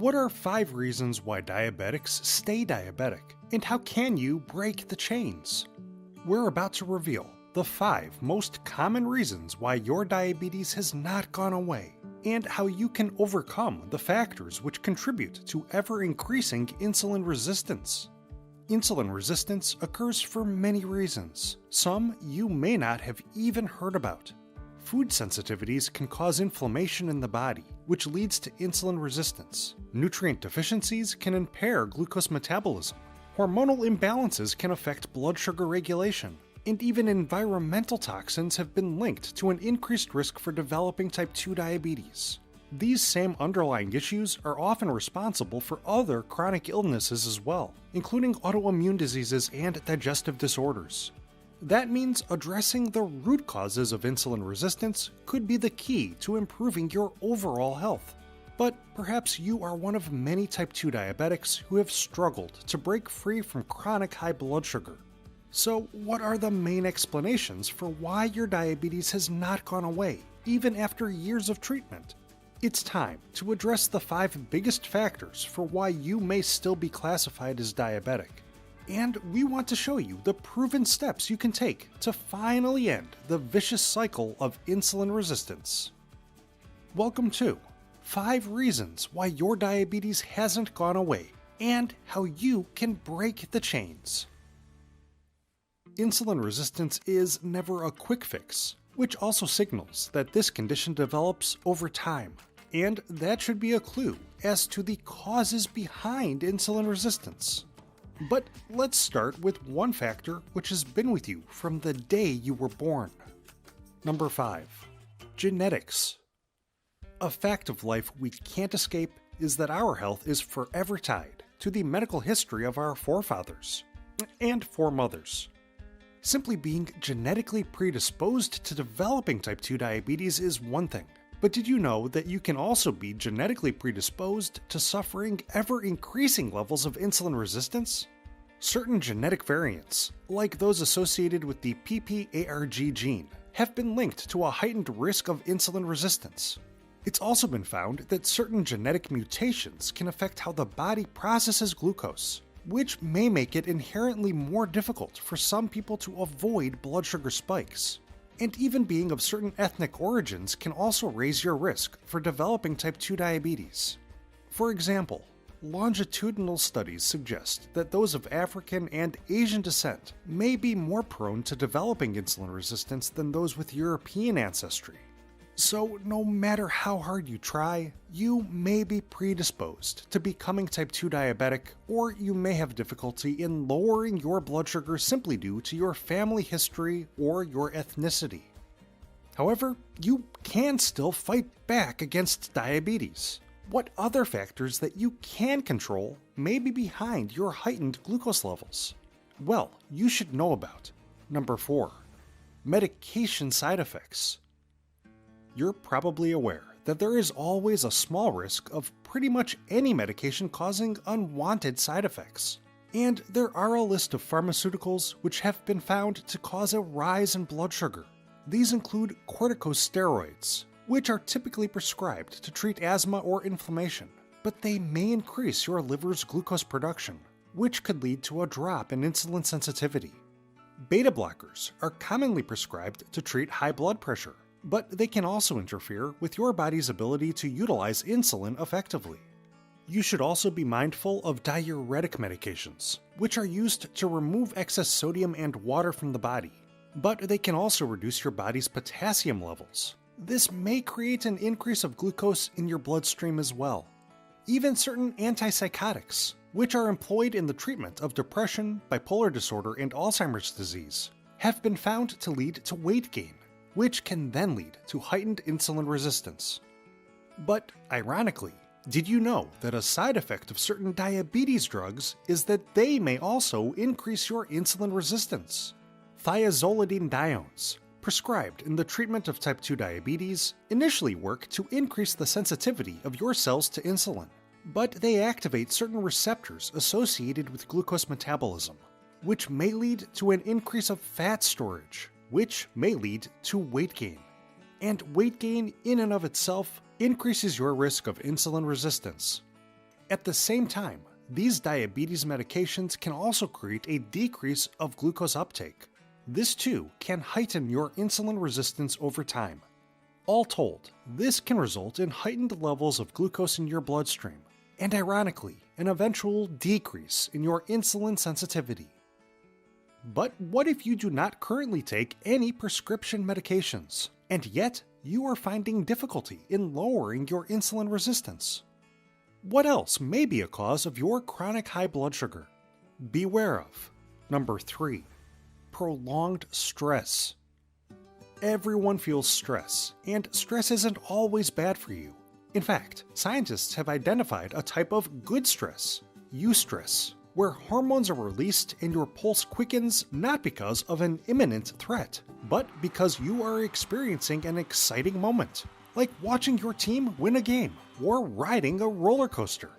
What are 5 reasons why diabetics stay diabetic, and how can you break the chains? We're about to reveal the 5 most common reasons why your diabetes has not gone away, and how you can overcome the factors which contribute to ever-increasing insulin resistance. Insulin resistance occurs for many reasons. Some you may not have even heard about. Food sensitivities can cause inflammation in the body, which leads to insulin resistance. Nutrient deficiencies can impair glucose metabolism. Hormonal imbalances can affect blood sugar regulation. And even environmental toxins have been linked to an increased risk for developing type 2 diabetes. These same underlying issues are often responsible for other chronic illnesses as well, including autoimmune diseases and digestive disorders. That means addressing the root causes of insulin resistance could be the key to improving your overall health. But perhaps you are one of many type 2 diabetics who have struggled to break free from chronic high blood sugar. So, what are the main explanations for why your diabetes has not gone away, even after years of treatment? It's time to address the 5 biggest factors for why you may still be classified as diabetic. And we want to show you the proven steps you can take to finally end the vicious cycle of insulin resistance. Welcome to 5 reasons why your diabetes hasn't gone away, and how you can break the chains. Insulin resistance is never a quick fix, which also signals that this condition develops over time. And that should be a clue as to the causes behind insulin resistance. But let's start with one factor which has been with you from the day you were born. Number 5. Genetics. A fact of life we can't escape is that our health is forever tied to the medical history of our forefathers and foremothers. Simply being genetically predisposed to developing type 2 diabetes is one thing. But did you know that you can also be genetically predisposed to suffering ever-increasing levels of insulin resistance? Certain genetic variants, like those associated with the PPARG gene, have been linked to a heightened risk of insulin resistance. It's also been found that certain genetic mutations can affect how the body processes glucose, which may make it inherently more difficult for some people to avoid blood sugar spikes. And even being of certain ethnic origins can also raise your risk for developing type 2 diabetes. For example, longitudinal studies suggest that those of African and Asian descent may be more prone to developing insulin resistance than those with European ancestry. So no matter how hard you try, you may be predisposed to becoming type 2 diabetic, or you may have difficulty in lowering your blood sugar simply due to your family history or your ethnicity. However, you can still fight back against diabetes. What other factors that you can control may be behind your heightened glucose levels? Well, you should know about. Number 4. Medication side effects. You're probably aware that there is always a small risk of pretty much any medication causing unwanted side effects. And there are a list of pharmaceuticals which have been found to cause a rise in blood sugar. These include corticosteroids, which are typically prescribed to treat asthma or inflammation, but they may increase your liver's glucose production, which could lead to a drop in insulin sensitivity. Beta blockers are commonly prescribed to treat high blood pressure, but they can also interfere with your body's ability to utilize insulin effectively. You should also be mindful of diuretic medications, which are used to remove excess sodium and water from the body, but they can also reduce your body's potassium levels. This may create an increase of glucose in your bloodstream as well. Even certain antipsychotics, which are employed in the treatment of depression, bipolar disorder, and Alzheimer's disease, have been found to lead to weight gain, which can then lead to heightened insulin resistance. But ironically, did you know that a side effect of certain diabetes drugs is that they may also increase your insulin resistance? Thiazolidinediones, prescribed in the treatment of type 2 diabetes, initially work to increase the sensitivity of your cells to insulin, but they activate certain receptors associated with glucose metabolism, which may lead to an increase of fat storage, which may lead to weight gain. And weight gain in and of itself increases your risk of insulin resistance. At the same time, these diabetes medications can also create a decrease of glucose uptake. This too can heighten your insulin resistance over time. All told, this can result in heightened levels of glucose in your bloodstream, and ironically, an eventual decrease in your insulin sensitivity. But what if you do not currently take any prescription medications, and yet you are finding difficulty in lowering your insulin resistance? What else may be a cause of your chronic high blood sugar? Beware of. Number 3. Prolonged stress. Everyone feels stress, and stress isn't always bad for you. In fact, scientists have identified a type of good stress, eustress, where hormones are released and your pulse quickens not because of an imminent threat, but because you are experiencing an exciting moment, like watching your team win a game or riding a roller coaster.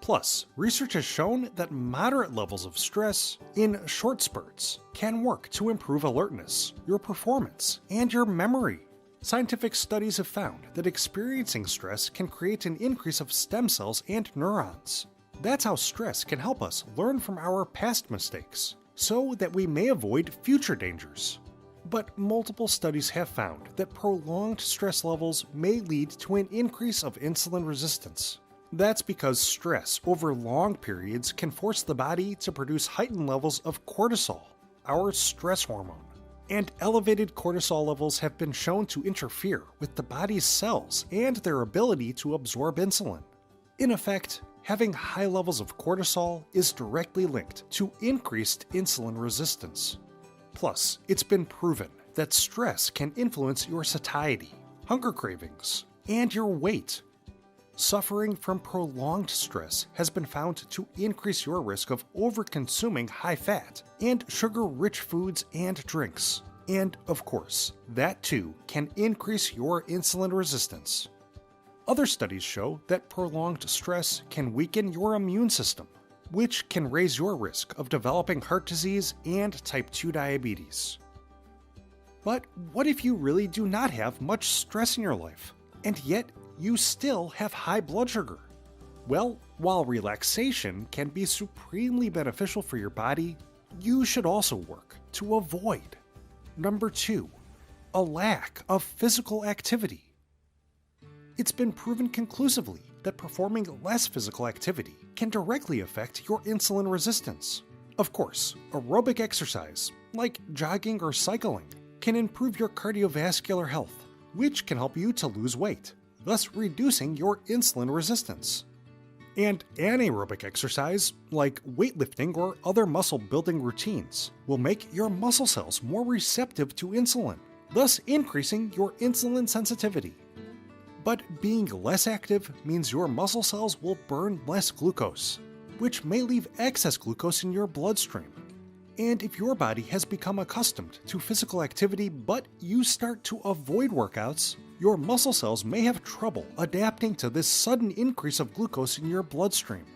Plus, research has shown that moderate levels of stress in short spurts can work to improve alertness, your performance, and your memory. Scientific studies have found that experiencing stress can create an increase of stem cells and neurons. That's how stress can help us learn from our past mistakes, so that we may avoid future dangers. But multiple studies have found that prolonged stress levels may lead to an increase of insulin resistance. That's because stress over long periods can force the body to produce heightened levels of cortisol, our stress hormone. And elevated cortisol levels have been shown to interfere with the body's cells and their ability to absorb insulin. In effect, having high levels of cortisol is directly linked to increased insulin resistance. Plus, it's been proven that stress can influence your satiety, hunger cravings, and your weight. Suffering from prolonged stress has been found to increase your risk of over-consuming high-fat and sugar-rich foods and drinks. And, of course, that too can increase your insulin resistance. Other studies show that prolonged stress can weaken your immune system, which can raise your risk of developing heart disease and type 2 diabetes. But what if you really do not have much stress in your life, and yet you still have high blood sugar? Well, while relaxation can be supremely beneficial for your body, you should also work to avoid. Number 2, a lack of physical activity. It's been proven conclusively that performing less physical activity can directly affect your insulin resistance. Of course, aerobic exercise, like jogging or cycling, can improve your cardiovascular health, which can help you to lose weight, thus reducing your insulin resistance. And anaerobic exercise, like weightlifting or other muscle-building routines, will make your muscle cells more receptive to insulin, thus increasing your insulin sensitivity. But being less active means your muscle cells will burn less glucose, which may leave excess glucose in your bloodstream. And if your body has become accustomed to physical activity but you start to avoid workouts, your muscle cells may have trouble adapting to this sudden increase of glucose in your bloodstream.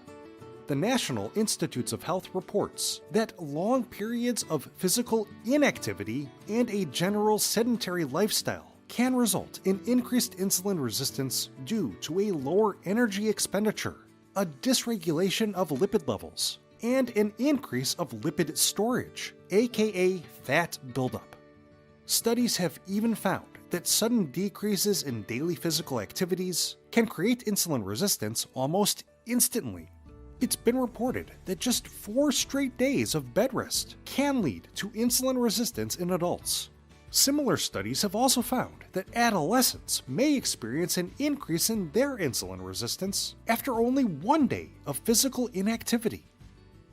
The National Institutes of Health reports that long periods of physical inactivity and a general sedentary lifestyle can result in increased insulin resistance due to a lower energy expenditure, a dysregulation of lipid levels, and an increase of lipid storage, aka fat buildup. Studies have even found that sudden decreases in daily physical activities can create insulin resistance almost instantly. It's been reported that just 4 straight days of bed rest can lead to insulin resistance in adults. Similar studies have also found that adolescents may experience an increase in their insulin resistance after only 1 day of physical inactivity.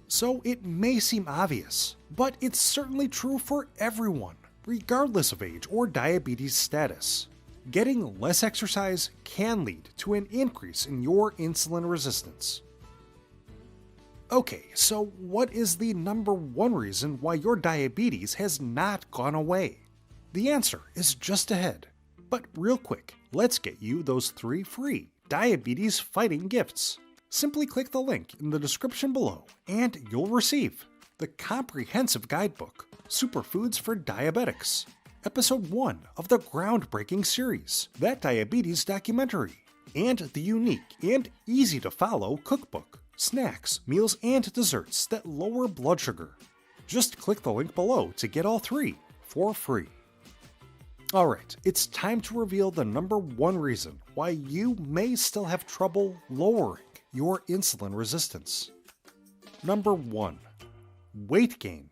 So it may seem obvious, but it's certainly true for everyone, regardless of age or diabetes status. Getting less exercise can lead to an increase in your insulin resistance. Okay, so what is the number 1 reason why your diabetes has not gone away? The answer is just ahead. But real quick, let's get you those 3 free diabetes fighting gifts. Simply click the link in the description below and you'll receive the comprehensive guidebook, Superfoods for Diabetics, Episode 1 of the groundbreaking series, That Diabetes Documentary, and the unique and easy-to-follow cookbook, snacks, meals, and desserts that lower blood sugar. Just click the link below to get all 3 for free. Alright, it's time to reveal the number 1 reason why you may still have trouble lowering your insulin resistance. Number 1. Weight gain.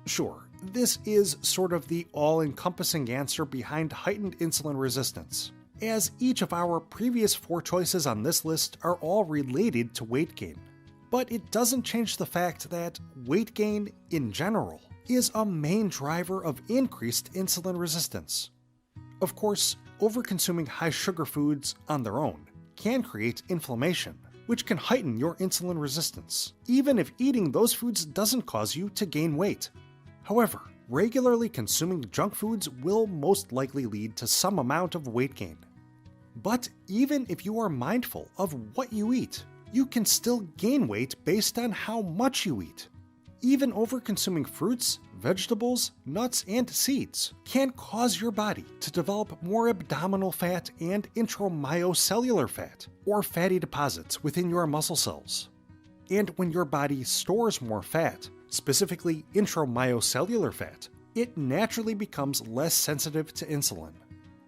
Sure, this is sort of the all-encompassing answer behind heightened insulin resistance, as each of our previous 4 choices on this list are all related to weight gain. But it doesn't change the fact that weight gain, in general, is a main driver of increased insulin resistance. Of course, overconsuming high-sugar foods on their own can create inflammation, which can heighten your insulin resistance, even if eating those foods doesn't cause you to gain weight. However, regularly consuming junk foods will most likely lead to some amount of weight gain. But even if you are mindful of what you eat, you can still gain weight based on how much you eat. Even overconsuming fruits, vegetables, nuts, and seeds can cause your body to develop more abdominal fat and intramyocellular fat, or fatty deposits within your muscle cells. And when your body stores more fat, specifically intramyocellular fat, it naturally becomes less sensitive to insulin.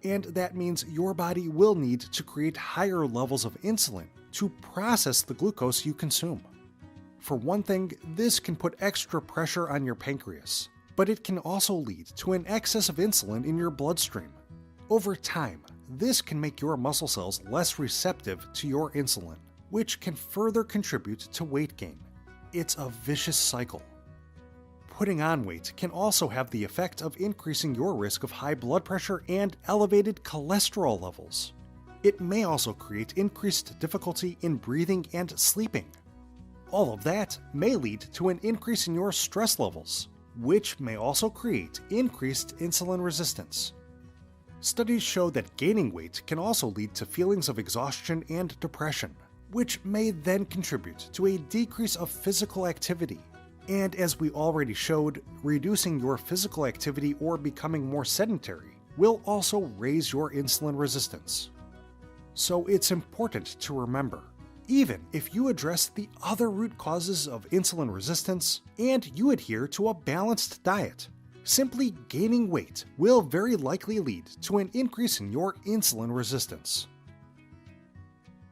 And that means your body will need to create higher levels of insulin to process the glucose you consume. For one thing, this can put extra pressure on your pancreas, but it can also lead to an excess of insulin in your bloodstream. Over time, this can make your muscle cells less receptive to your insulin, which can further contribute to weight gain. It's a vicious cycle. Putting on weight can also have the effect of increasing your risk of high blood pressure and elevated cholesterol levels. It may also create increased difficulty in breathing and sleeping. All of that may lead to an increase in your stress levels, which may also create increased insulin resistance. Studies show that gaining weight can also lead to feelings of exhaustion and depression, which may then contribute to a decrease of physical activity. And as we already showed, reducing your physical activity or becoming more sedentary will also raise your insulin resistance. So it's important to remember, even if you address the other root causes of insulin resistance and you adhere to a balanced diet, simply gaining weight will very likely lead to an increase in your insulin resistance.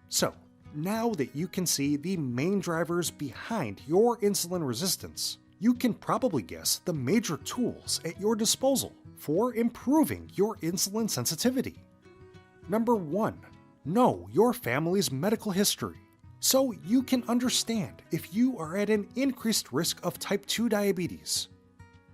So, now that you can see the main drivers behind your insulin resistance, you can probably guess the major tools at your disposal for improving your insulin sensitivity. Number 1. Know your family's medical history, so you can understand if you are at an increased risk of type 2 diabetes.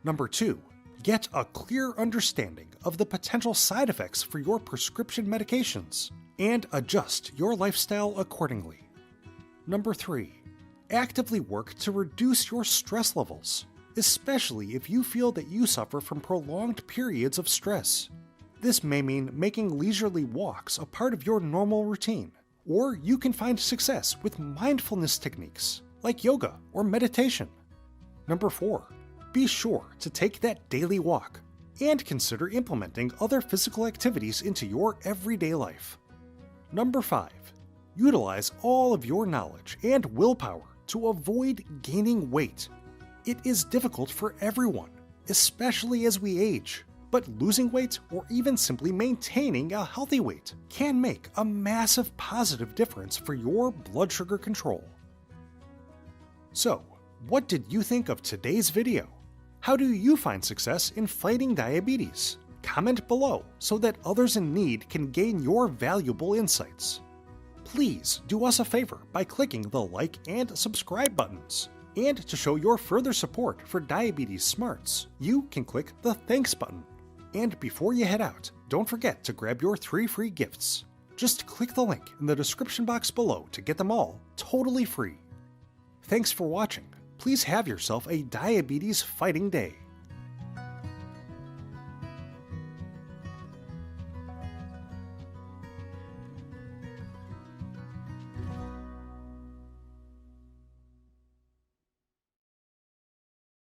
Number 2. Get a clear understanding of the potential side effects for your prescription medications, and adjust your lifestyle accordingly. Number 3. Actively work to reduce your stress levels, especially if you feel that you suffer from prolonged periods of stress. This may mean making leisurely walks a part of your normal routine, or you can find success with mindfulness techniques like yoga or meditation. Number 4. Be sure to take that daily walk and consider implementing other physical activities into your everyday life. Number 5. Utilize all of your knowledge and willpower to avoid gaining weight. It is difficult for everyone, especially as we age, but losing weight or even simply maintaining a healthy weight can make a massive positive difference for your blood sugar control. So, what did you think of today's video? How do you find success in fighting diabetes? Comment below so that others in need can gain your valuable insights. Please do us a favor by clicking the like and subscribe buttons. And to show your further support for Diabetes Smarts, you can click the thanks button. And before you head out, don't forget to grab your 3 free gifts. Just click the link in the description box below to get them all totally free. Thanks for watching. Please have yourself a diabetes fighting day.